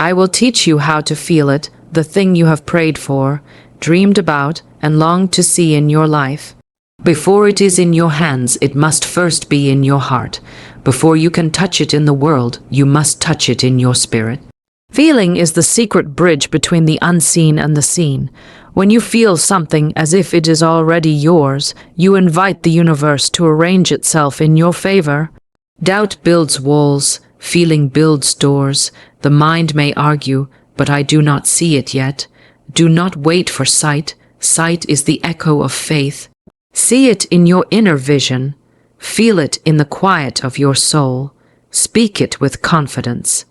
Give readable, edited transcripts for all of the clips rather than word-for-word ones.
I will teach you how to feel it, the thing you have prayed for, dreamed about, and longed to see in your life. Before it is in your hands, it must first be in your heart. Before you can touch it in the world, you must touch it in your spirit. Feeling is the secret bridge between the unseen and the seen. When you feel something as if it is already yours, you invite the universe to arrange itself in your favor. Doubt builds walls, feeling builds doors. The mind may argue, but I do not see it yet. Do not wait for sight. Sight is the echo of faith. See it in your inner vision. Feel it in the quiet of your soul. Speak it with confidence.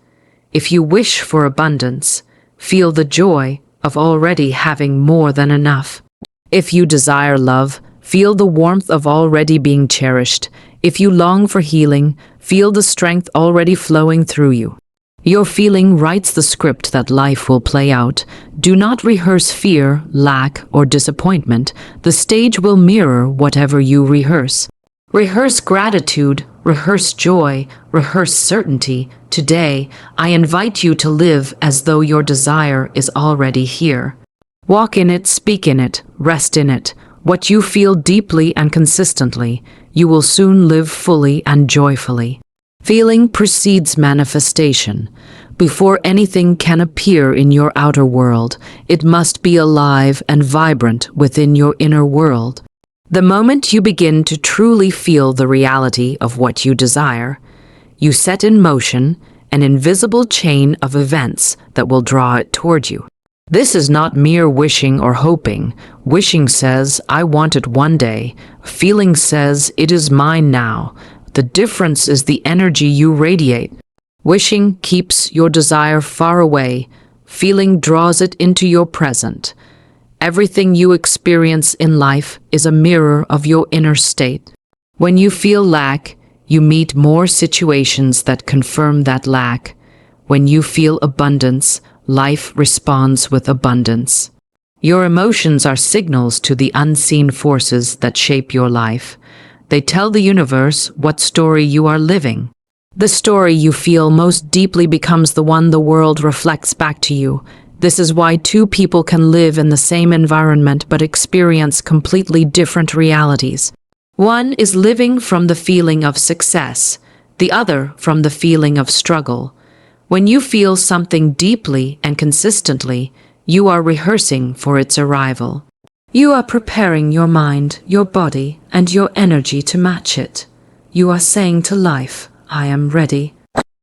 If you wish for abundance, feel the joy of already having more than enough. If you desire love, feel the warmth of already being cherished. If you long for healing, feel the strength already flowing through you. Your feeling writes the script that life will play out. Do not rehearse fear, lack, or disappointment. The stage will mirror whatever you rehearse. Rehearse gratitude, rehearse joy, rehearse certainty. Today, I invite you to live as though your desire is already here. Walk in it, speak in it, rest in it. What you feel deeply and consistently, you will soon live fully and joyfully. Feeling precedes manifestation. Before anything can appear in your outer world, it must be alive and vibrant within your inner world. The moment you begin to truly feel the reality of what you desire, you set in motion an invisible chain of events that will draw it toward you. This is not mere wishing or hoping. Wishing says, I want it one day. Feeling says, it is mine now. The difference is the energy you radiate. Wishing keeps your desire far away. Feeling draws it into your present. Everything you experience in life is a mirror of your inner state. When you feel lack, you meet more situations that confirm that lack. When you feel abundance, life responds with abundance. Your emotions are signals to the unseen forces that shape your life. They tell the universe what story you are living. The story you feel most deeply becomes the one the world reflects back to you. This is why two people can live in the same environment but experience completely different realities. One is living from the feeling of success, the other from the feeling of struggle. When you feel something deeply and consistently, you are rehearsing for its arrival. You are preparing your mind, your body, and your energy to match it. You are saying to life, I am ready.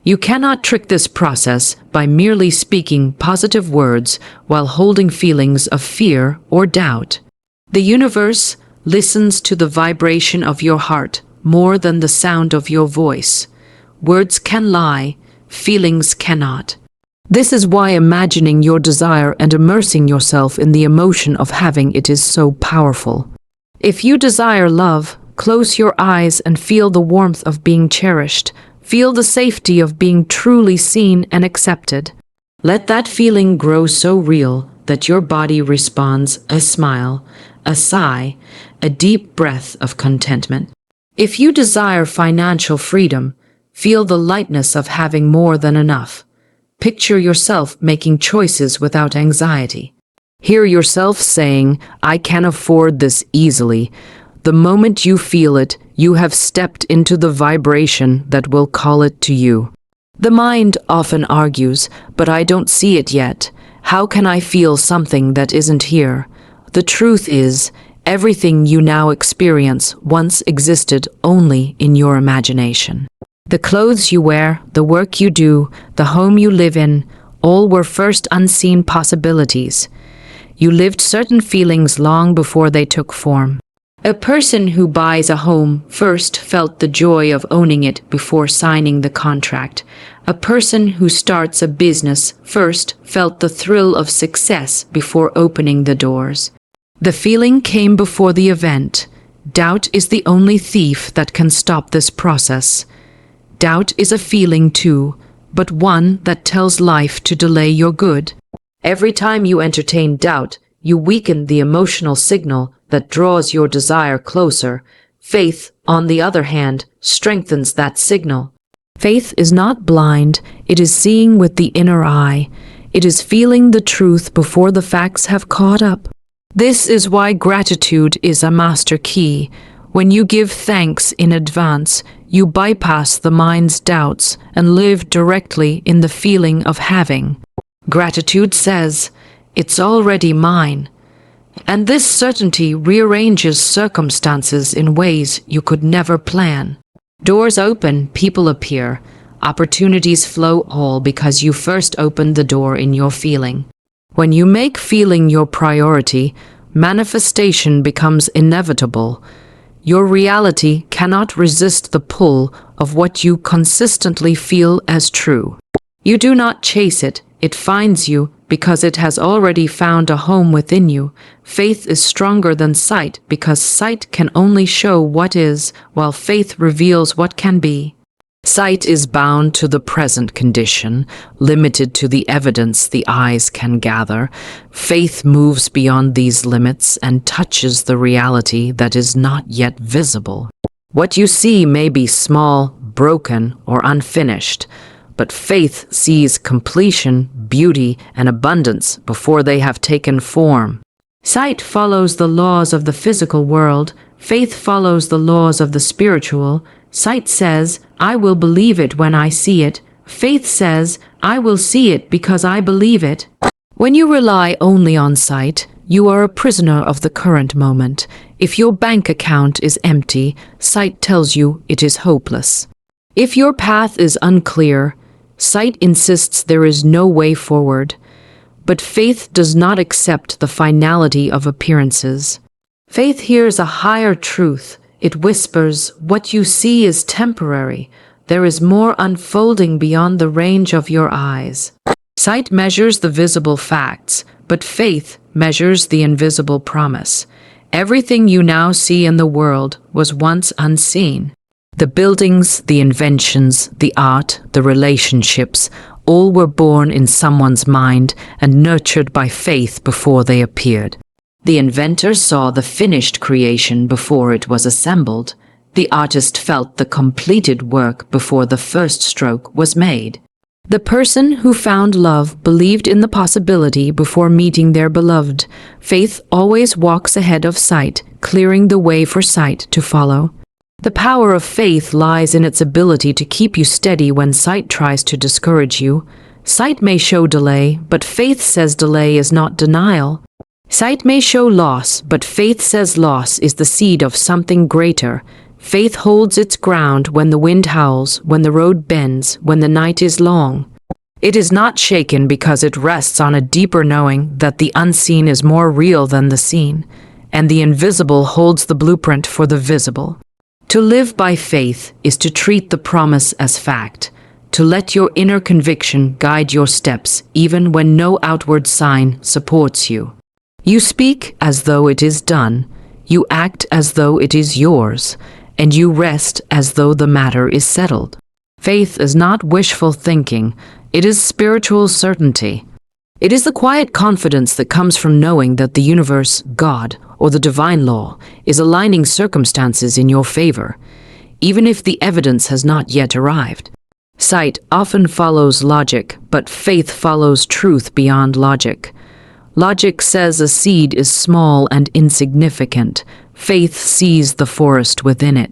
You cannot trick this process by merely speaking positive words while holding feelings of fear or doubt. The universe listens to the vibration of your heart more than the sound of your voice. Words can lie, feelings cannot. This is why imagining your desire and immersing yourself in the emotion of having it is so powerful. If you desire love, close your eyes and feel the warmth of being cherished. Feel the safety of being truly seen and accepted. Let that feeling grow so real that your body responds a smile, a sigh, a deep breath of contentment. If you desire financial freedom, feel the lightness of having more than enough. Picture yourself making choices without anxiety. Hear yourself saying, I can afford this easily. The moment you feel it, you have stepped into the vibration that will call it to you. The mind often argues, but I don't see it yet. How can I feel something that isn't here? The truth is, everything you now experience once existed only in your imagination. The clothes you wear, the work you do, the home you live in, all were first unseen possibilities. You lived certain feelings long before they took form. A person who buys a home first felt the joy of owning it before signing the contract. A person who starts a business first felt the thrill of success before opening the doors. The feeling came before the event. Doubt is the only thief that can stop this process. Doubt is a feeling too, but one that tells life to delay your good. Every time you entertain doubt, you weaken the emotional signal that draws your desire closer. Faith, on the other hand, strengthens that signal. Faith is not blind, it is seeing with the inner eye. It is feeling the truth before the facts have caught up. This is why gratitude is a master key. When you give thanks in advance, you bypass the mind's doubts and live directly in the feeling of having. Gratitude says, "It's already mine." And this certainty rearranges circumstances in ways you could never plan. Doors open, people appear. Opportunities flow all because you first opened the door in your feeling. When you make feeling your priority, manifestation becomes inevitable. Your reality cannot resist the pull of what you consistently feel as true. You do not chase it, it finds you because it has already found a home within you. Faith is stronger than sight because sight can only show what is, while faith reveals what can be. Sight is bound to the present condition, limited to the evidence the eyes can gather. Faith moves beyond these limits and touches the reality that is not yet visible. What you see may be small, broken, or unfinished, but faith sees completion, beauty, and abundance before they have taken form. Sight follows the laws of the physical world. Faith follows the laws of the spiritual. Sight says, "I will believe it when I see it." Faith says, "I will see it because I believe it." When you rely only on sight, you are a prisoner of the current moment. If your bank account is empty, sight tells you it is hopeless. If your path is unclear, sight insists there is no way forward. But faith does not accept the finality of appearances. Faith hears a higher truth. It whispers, "What you see is temporary. There is more unfolding beyond the range of your eyes." Sight measures the visible facts, but faith measures the invisible promise. Everything you now see in the world was once unseen. The buildings, the inventions, the art, the relationships, all were born in someone's mind and nurtured by faith before they appeared. The inventor saw the finished creation before it was assembled. The artist felt the completed work before the first stroke was made. The person who found love believed in the possibility before meeting their beloved. Faith always walks ahead of sight, clearing the way for sight to follow. The power of faith lies in its ability to keep you steady when sight tries to discourage you. Sight may show delay, but faith says delay is not denial. Sight may show loss, but faith says loss is the seed of something greater. Faith holds its ground when the wind howls, when the road bends, when the night is long. It is not shaken because it rests on a deeper knowing that the unseen is more real than the seen, and the invisible holds the blueprint for the visible. To live by faith is to treat the promise as fact, to let your inner conviction guide your steps even when no outward sign supports you. You speak as though it is done, you act as though it is yours, and you rest as though the matter is settled. Faith is not wishful thinking, it is spiritual certainty. It is the quiet confidence that comes from knowing that the universe, God, or the divine law is aligning circumstances in your favor, even if the evidence has not yet arrived. Sight often follows logic, but faith follows truth beyond logic. Logic says a seed is small and insignificant. Faith sees the forest within it.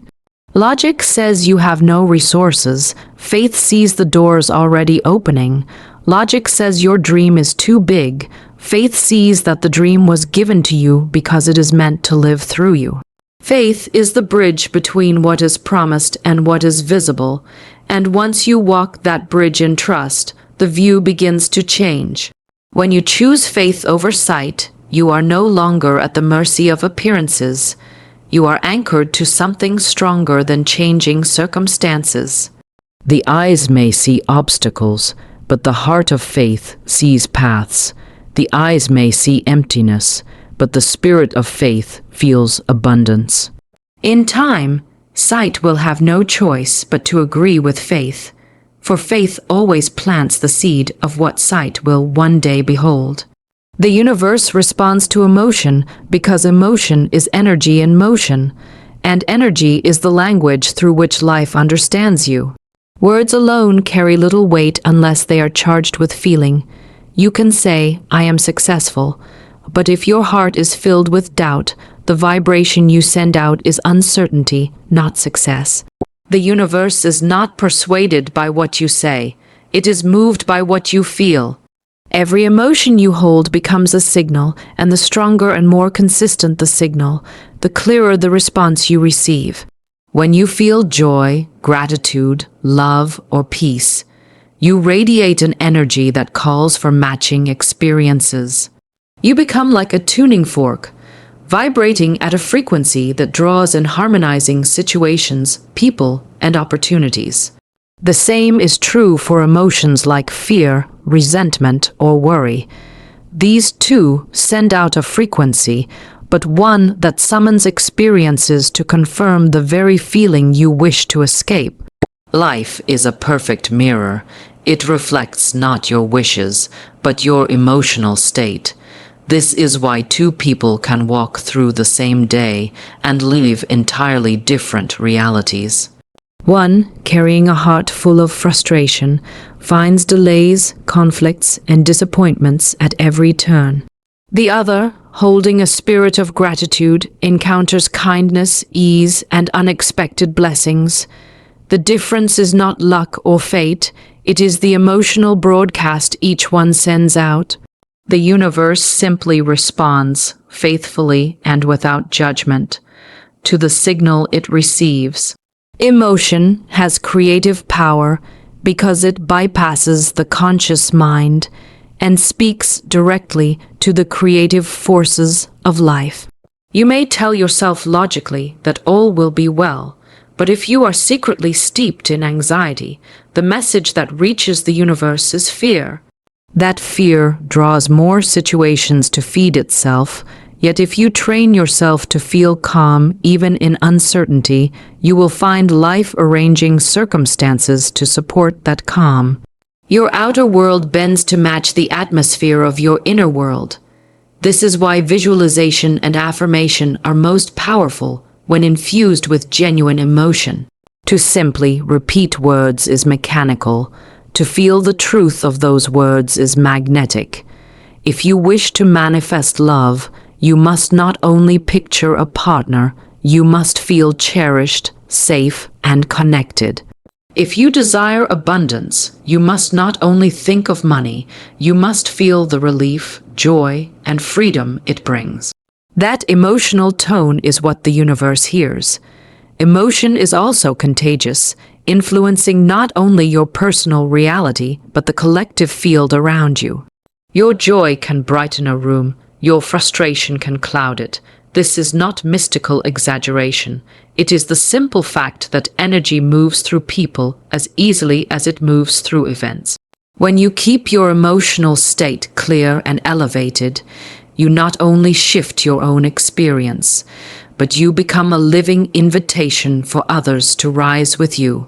Logic says you have no resources. Faith sees the doors already opening. Logic says your dream is too big. Faith sees that the dream was given to you because it is meant to live through you. Faith is the bridge between what is promised and what is visible, and once you walk that bridge in trust, the view begins to change. When you choose faith over sight, you are no longer at the mercy of appearances. You are anchored to something stronger than changing circumstances. The eyes may see obstacles, but the heart of faith sees paths. The eyes may see emptiness, but the spirit of faith feels abundance. In time, sight will have no choice but to agree with faith, for faith always plants the seed of what sight will one day behold. The universe responds to emotion because emotion is energy in motion, and energy is the language through which life understands you. Words alone carry little weight unless they are charged with feeling. You can say, "I am successful," but if your heart is filled with doubt, the vibration you send out is uncertainty, not success. The universe is not persuaded by what you say. It is moved by what you feel. Every emotion you hold becomes a signal, and the stronger and more consistent the signal, the clearer the response you receive. When you feel joy, gratitude, love, or peace, you radiate an energy that calls for matching experiences. You become like a tuning fork, vibrating at a frequency that draws in harmonizing situations, people, and opportunities. The same is true for emotions like fear, resentment, or worry. These too send out a frequency, but one that summons experiences to confirm the very feeling you wish to escape. Life is a perfect mirror. It reflects not your wishes, but your emotional state. This is why two people can walk through the same day and live entirely different realities. One, carrying a heart full of frustration, finds delays, conflicts, and disappointments at every turn. The other, holding a spirit of gratitude, encounters kindness, ease, and unexpected blessings. The difference is not luck or fate, it is the emotional broadcast each one sends out. The universe simply responds, faithfully and without judgment, to the signal it receives. Emotion has creative power because it bypasses the conscious mind and speaks directly to the creative forces of life. You may tell yourself logically that all will be well, but if you are secretly steeped in anxiety, the message that reaches the universe is fear. That fear draws more situations to feed itself, yet if you train yourself to feel calm even in uncertainty, you will find life arranging circumstances to support that calm. Your outer world bends to match the atmosphere of your inner world. This is why visualization and affirmation are most powerful when infused with genuine emotion. To simply repeat words is mechanical. To feel the truth of those words is magnetic. If you wish to manifest love, you must not only picture a partner, you must feel cherished, safe, and connected. If you desire abundance, you must not only think of money, you must feel the relief, joy, and freedom it brings. That emotional tone is what the universe hears. Emotion is also contagious, influencing not only your personal reality, but the collective field around you. Your joy can brighten a room, your frustration can cloud it. This is not mystical exaggeration. It is the simple fact that energy moves through people as easily as it moves through events. When you keep your emotional state clear and elevated, you not only shift your own experience, but you become a living invitation for others to rise with you.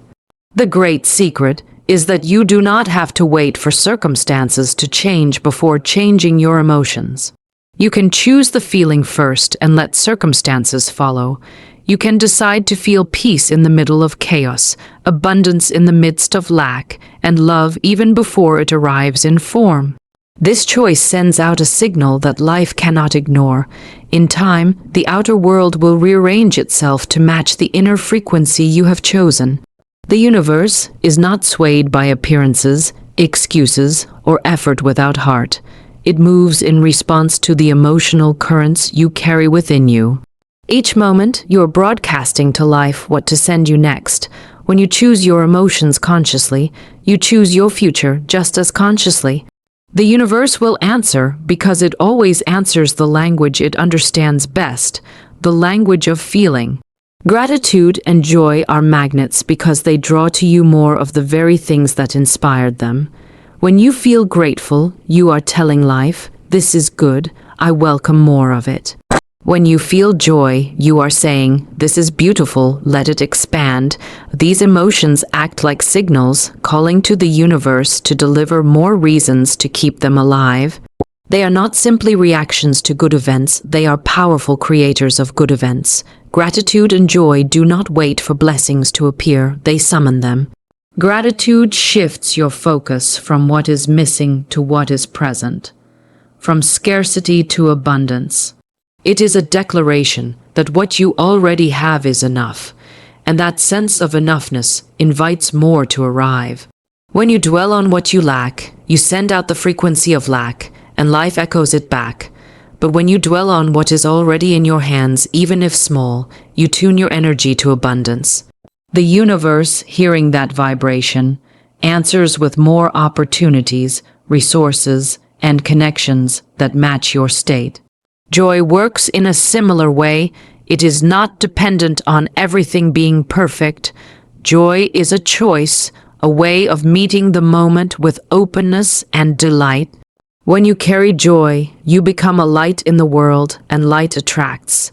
The great secret is that you do not have to wait for circumstances to change before changing your emotions. You can choose the feeling first and let circumstances follow. You can decide to feel peace in the middle of chaos, abundance in the midst of lack, and love even before it arrives in form. This choice sends out a signal that life cannot ignore. In time, the outer world will rearrange itself to match the inner frequency you have chosen. The universe is not swayed by appearances, excuses, or effort without heart. It moves in response to the emotional currents you carry within you. Each moment, you are broadcasting to life what to send you next. When you choose your emotions consciously, you choose your future just as consciously. The universe will answer because it always answers the language it understands best, the language of feeling. Gratitude and joy are magnets because they draw to you more of the very things that inspired them. When you feel grateful, you are telling life, "This is good, I welcome more of it." When you feel joy, you are saying, "This is beautiful, let it expand." These emotions act like signals, calling to the universe to deliver more reasons to keep them alive. They are not simply reactions to good events, they are powerful creators of good events. Gratitude and joy do not wait for blessings to appear, they summon them. Gratitude shifts your focus from what is missing to what is present, from scarcity to abundance. It is a declaration that what you already have is enough, and that sense of enoughness invites more to arrive. When you dwell on what you lack, you send out the frequency of lack, and life echoes it back. But when you dwell on what is already in your hands, even if small, you tune your energy to abundance. The universe, hearing that vibration, answers with more opportunities, resources, and connections that match your state. Joy works in a similar way. It is not dependent on everything being perfect. Joy is a choice, a way of meeting the moment with openness and delight. When you carry joy, you become a light in the world, and light attracts.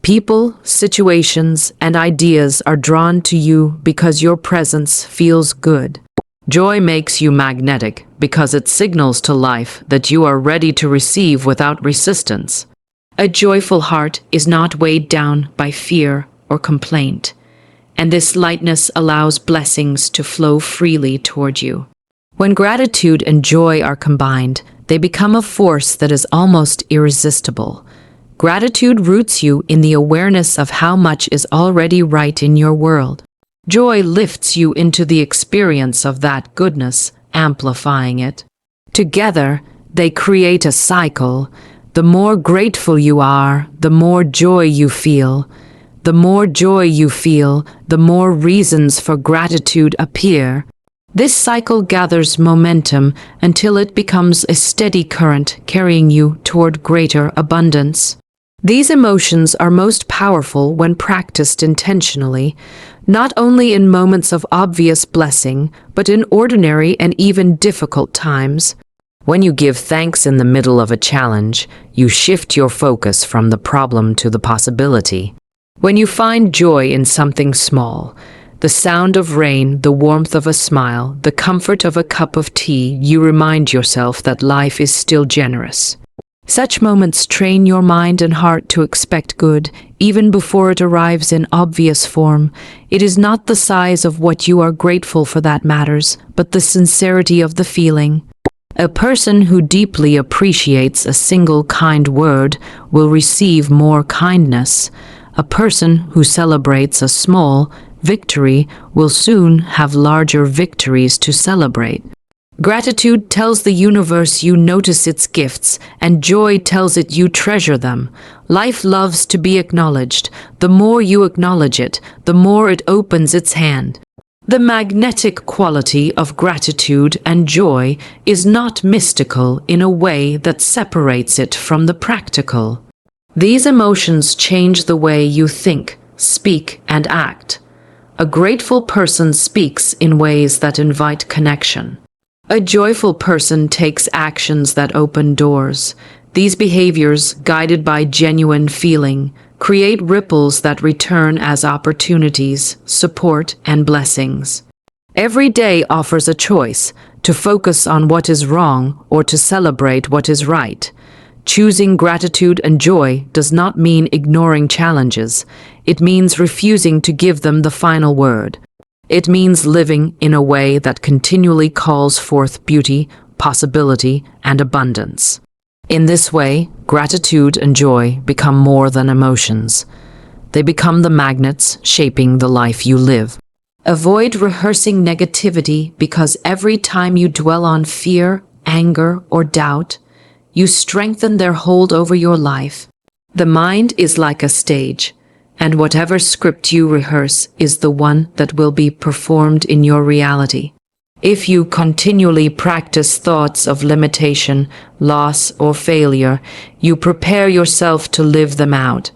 People, situations, and ideas are drawn to you because your presence feels good. Joy makes you magnetic because it signals to life that you are ready to receive without resistance. A joyful heart is not weighed down by fear or complaint, and this lightness allows blessings to flow freely toward you. When gratitude and joy are combined, they become a force that is almost irresistible. Gratitude roots you in the awareness of how much is already right in your world. Joy lifts you into the experience of that goodness, amplifying it. Together, they create a cycle. The more grateful you are, the more joy you feel. The more joy you feel, the more reasons for gratitude appear. This cycle gathers momentum until it becomes a steady current carrying you toward greater abundance. These emotions are most powerful when practiced intentionally, not only in moments of obvious blessing, but in ordinary and even difficult times. When you give thanks in the middle of a challenge, you shift your focus from the problem to the possibility. When you find joy in something small, the sound of rain, the warmth of a smile, the comfort of a cup of tea, you remind yourself that life is still generous. Such moments train your mind and heart to expect good, even before it arrives in obvious form. It is not the size of what you are grateful for that matters, but the sincerity of the feeling. A person who deeply appreciates a single kind word will receive more kindness. A person who celebrates a small victory will soon have larger victories to celebrate. Gratitude tells the universe you notice its gifts, and joy tells it you treasure them. Life loves to be acknowledged. The more you acknowledge it, the more it opens its hand. The magnetic quality of gratitude and joy is not mystical in a way that separates it from the practical. These emotions change the way you think, speak, and act. A grateful person speaks in ways that invite connection. A joyful person takes actions that open doors. These behaviors, guided by genuine feeling, create ripples that return as opportunities, support, and blessings. Every day offers a choice to focus on what is wrong or to celebrate what is right. Choosing gratitude and joy does not mean ignoring challenges. It means refusing to give them the final word. It means living in a way that continually calls forth beauty, possibility, and abundance. In this way, gratitude and joy become more than emotions. They become the magnets shaping the life you live. Avoid rehearsing negativity because every time you dwell on fear, anger, or doubt, you strengthen their hold over your life. The mind is like a stage, and whatever script you rehearse is the one that will be performed in your reality. If you continually practice thoughts of limitation, loss, or failure, you prepare yourself to live them out.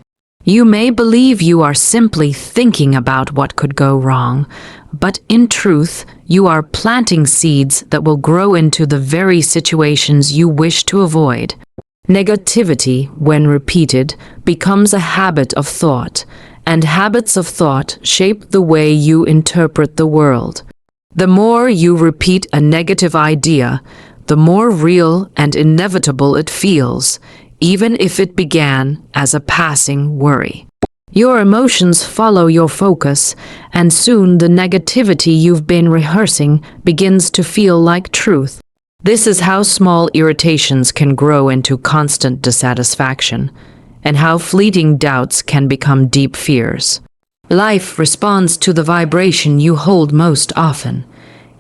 You may believe you are simply thinking about what could go wrong, but in truth, you are planting seeds that will grow into the very situations you wish to avoid. Negativity, when repeated, becomes a habit of thought, and habits of thought shape the way you interpret the world. The more you repeat a negative idea, the more real and inevitable it feels, even if it began as a passing worry. Your emotions follow your focus, and soon the negativity you've been rehearsing begins to feel like truth. This is how small irritations can grow into constant dissatisfaction, and how fleeting doubts can become deep fears. Life responds to the vibration you hold most often.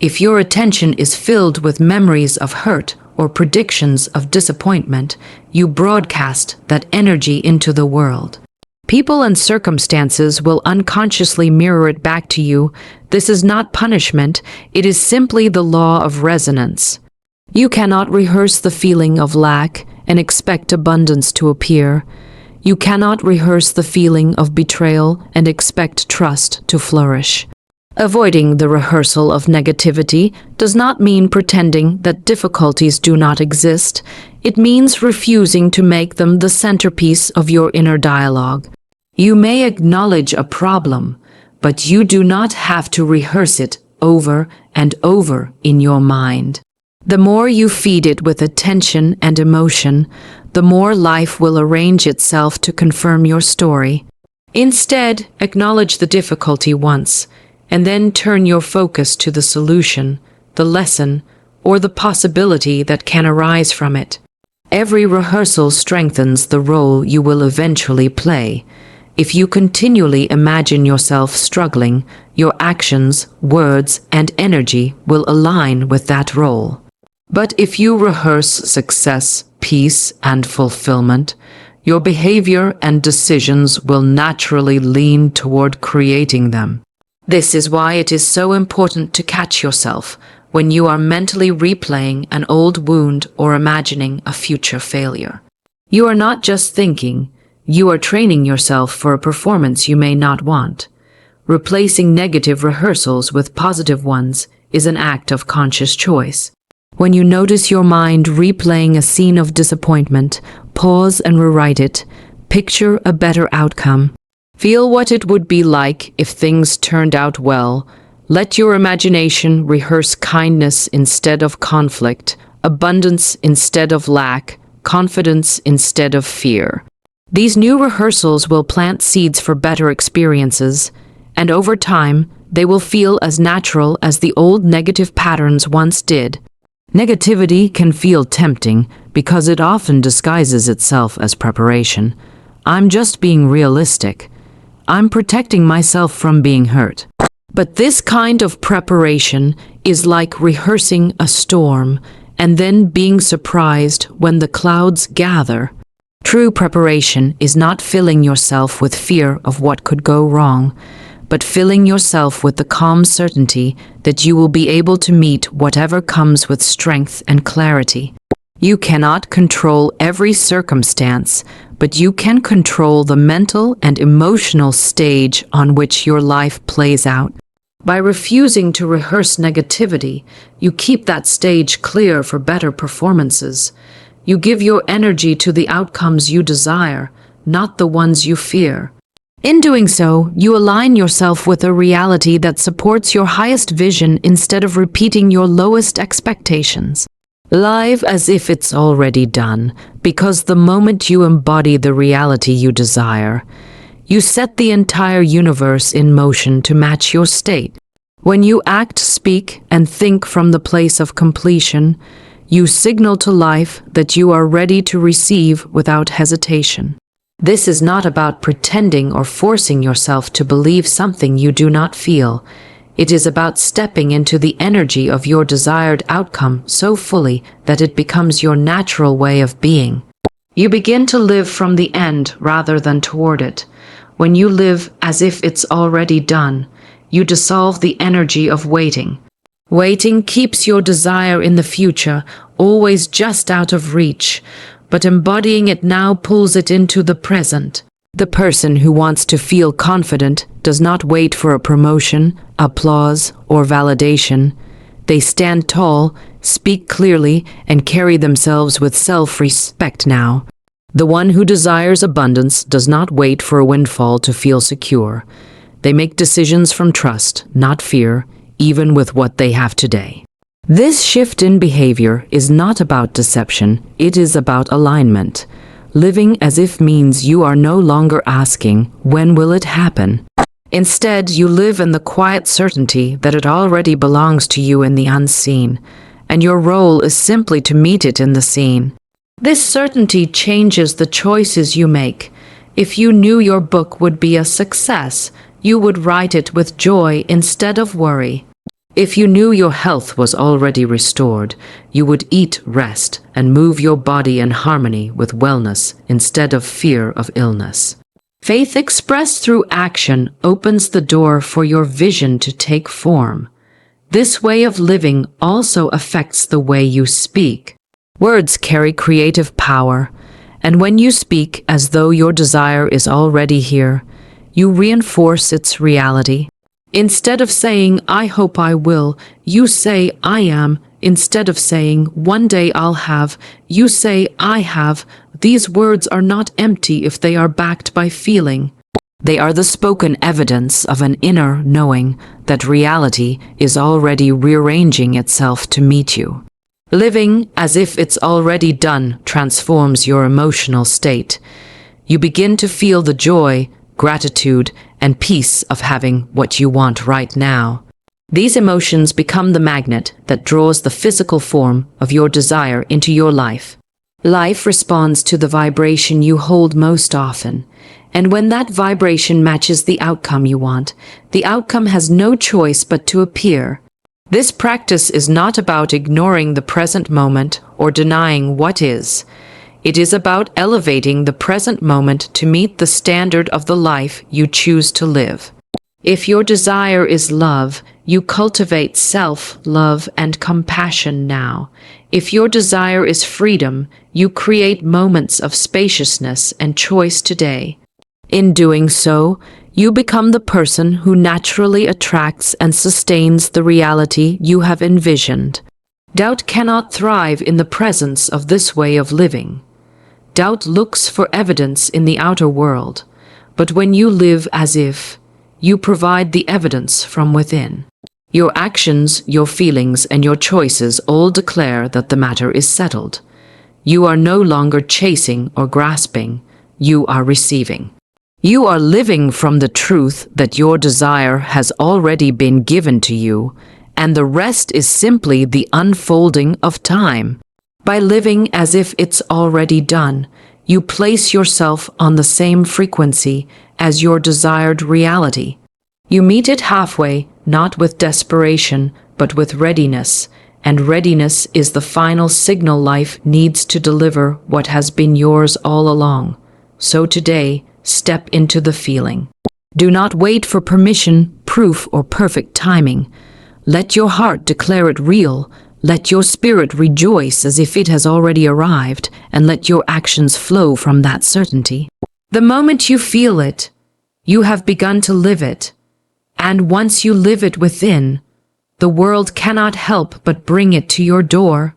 If your attention is filled with memories of hurt or predictions of disappointment, you broadcast that energy into the world. People and circumstances will unconsciously mirror it back to you. This is not punishment, it is simply the law of resonance. You cannot rehearse the feeling of lack and expect abundance to appear. You cannot rehearse the feeling of betrayal and expect trust to flourish. Avoiding the rehearsal of negativity does not mean pretending that difficulties do not exist. It means refusing to make them the centerpiece of your inner dialogue. You may acknowledge a problem, but you do not have to rehearse it over and over in your mind. The more you feed it with attention and emotion, the more life will arrange itself to confirm your story. Instead, acknowledge the difficulty once, and then turn your focus to the solution, the lesson, or the possibility that can arise from it. Every rehearsal strengthens the role you will eventually play. If you continually imagine yourself struggling, your actions, words, and energy will align with that role. But if you rehearse success, peace, and fulfillment, your behavior and decisions will naturally lean toward creating them. This is why it is so important to catch yourself when you are mentally replaying an old wound or imagining a future failure. You are not just thinking, you are training yourself for a performance you may not want. Replacing negative rehearsals with positive ones is an act of conscious choice. When you notice your mind replaying a scene of disappointment, pause and rewrite it. Picture a better outcome. Feel what it would be like if things turned out well. Let your imagination rehearse kindness instead of conflict, abundance instead of lack, confidence instead of fear. These new rehearsals will plant seeds for better experiences, and over time, they will feel as natural as the old negative patterns once did. Negativity can feel tempting because it often disguises itself as preparation. I'm just being realistic. I'm protecting myself from being hurt. But this kind of preparation is like rehearsing a storm and then being surprised when the clouds gather. True preparation is not filling yourself with fear of what could go wrong, but filling yourself with the calm certainty that you will be able to meet whatever comes with strength and clarity. You cannot control every circumstance, but you can control the mental and emotional stage on which your life plays out. By refusing to rehearse negativity, you keep that stage clear for better performances. You give your energy to the outcomes you desire, not the ones you fear. In doing so, you align yourself with a reality that supports your highest vision instead of repeating your lowest expectations. Live as if it's already done, because the moment you embody the reality you desire, you set the entire universe in motion to match your state. When you act, speak, and think from the place of completion, you signal to life that you are ready to receive without hesitation. This is not about pretending or forcing yourself to believe something you do not feel. It is about stepping into the energy of your desired outcome so fully that it becomes your natural way of being. You begin to live from the end rather than toward it. When you live as if it's already done, you dissolve the energy of waiting. Waiting keeps your desire in the future, always just out of reach, but embodying it now pulls it into the present. The person who wants to feel confident does not wait for a promotion, applause, or validation. They stand tall, speak clearly, and carry themselves with self-respect now. The one who desires abundance does not wait for a windfall to feel secure. They make decisions from trust, not fear, even with what they have today. This shift in behavior is not about deception, it is about alignment. Living as if means you are no longer asking, when will it happen? Instead, you live in the quiet certainty that it already belongs to you in the unseen, and your role is simply to meet it in the seen. This certainty changes the choices you make. If you knew your book would be a success, you would write it with joy instead of worry. If you knew your health was already restored, you would eat, rest, and move your body in harmony with wellness instead of fear of illness. Faith expressed through action opens the door for your vision to take form. This way of living also affects the way you speak. Words carry creative power, and when you speak as though your desire is already here, you reinforce its reality. Instead of saying, "I hope I will," you say, "I am." Instead of saying, "One day I'll have," you say, "I have." These words are not empty if they are backed by feeling. They are the spoken evidence of an inner knowing that reality is already rearranging itself to meet you. Living as if it's already done transforms your emotional state. You begin to feel the joy, gratitude, and peace of having what you want right now. These emotions become the magnet that draws the physical form of your desire into your life. Life responds to the vibration you hold most often, and when that vibration matches the outcome you want, the outcome has no choice but to appear. This practice is not about ignoring the present moment or denying what is. It is about elevating the present moment to meet the standard of the life you choose to live. If your desire is love, you cultivate self-love and compassion now. If your desire is freedom, you create moments of spaciousness and choice today. In doing so, you become the person who naturally attracts and sustains the reality you have envisioned. Doubt cannot thrive in the presence of this way of living. Doubt looks for evidence in the outer world, but when you live as if, you provide the evidence from within. Your actions, your feelings, and your choices all declare that the matter is settled. You are no longer chasing or grasping, you are receiving. You are living from the truth that your desire has already been given to you, and the rest is simply the unfolding of time. By living as if it's already done, you place yourself on the same frequency as your desired reality. You meet it halfway, not with desperation, but with readiness, and readiness is the final signal life needs to deliver what has been yours all along. So today, step into the feeling. Do not wait for permission, proof, or perfect timing. Let your heart declare it real. Let your spirit rejoice as if it has already arrived, and let your actions flow from that certainty. The moment you feel it, you have begun to live it. And once you live it within, the world cannot help but bring it to your door.